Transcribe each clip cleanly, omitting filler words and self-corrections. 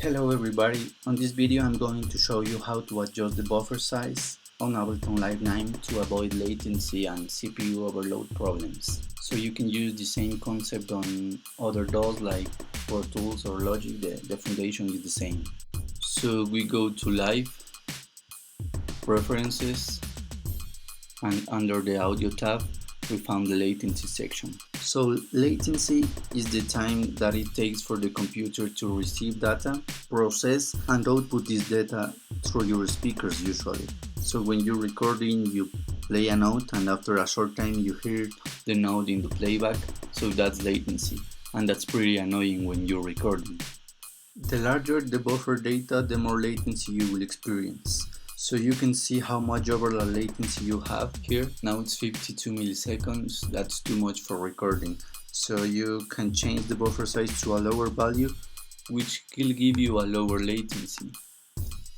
Hello everybody, on this video I'm going to show you how to adjust the buffer size on Ableton Live 9 to avoid latency and CPU overload problems. So you can use the same concept on other DAWs like Pro Tools or Logic, the foundation is the same. So we go to Live, Preferences, and under the Audio tab we found the Latency section. So latency is the time that it takes for the computer to receive data, process and output this data through your speakers usually. So when you're recording, you play a note and after a short time you hear the note in the playback, so that's latency, and that's pretty annoying when you're recording. The larger the buffer data, the more latency you will experience. So you can see how much overlap latency you have here. Now it's 52 milliseconds, that's too much for recording. So you can change the buffer size to a lower value, which will give you a lower latency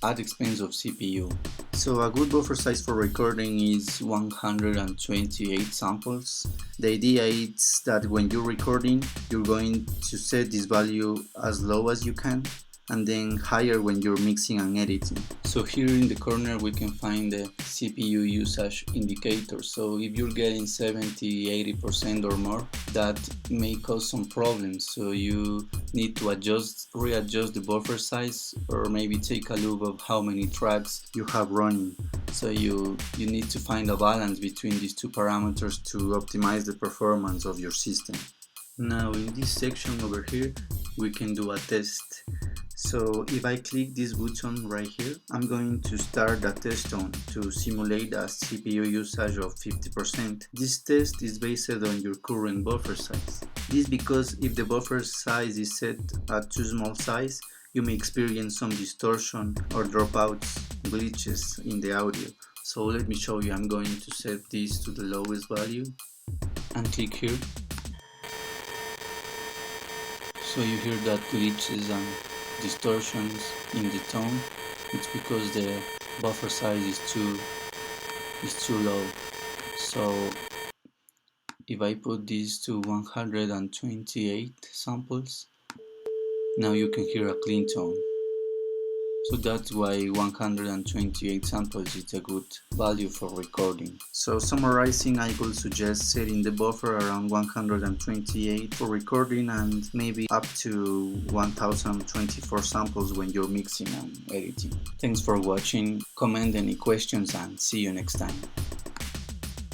at expense of CPU. So a good buffer size for recording is 128 samples. The idea is that when you're recording, you're going to set this value as low as you can, and then higher when you're mixing and editing. So here in the corner we can find the CPU usage indicator. So if you're getting 70-80% or more, that may cause some problems. So you need to readjust the buffer size, or maybe take a look of how many tracks you have running. So you need to find a balance between these two parameters to optimize the performance of your system. Now in this section over here we can do a test. So if I click this button right here, I'm going to start a test tone to simulate a CPU usage of 50%. This test is based on your current buffer size. This because if the buffer size is set at too small size, you may experience some distortion or dropouts, glitches in the audio. So let me show you. I'm going to set this to the lowest value and click here. So you hear that glitches and distortions in the tone. It's because the buffer size is too low. So if I put this to 128 samples, now you can hear a clean tone. So that's why 128 samples is a good value for recording. So summarizing, I would suggest setting the buffer around 128 for recording and maybe up to 1024 samples when you're mixing and editing. Thanks for watching, comment any questions and see you next time.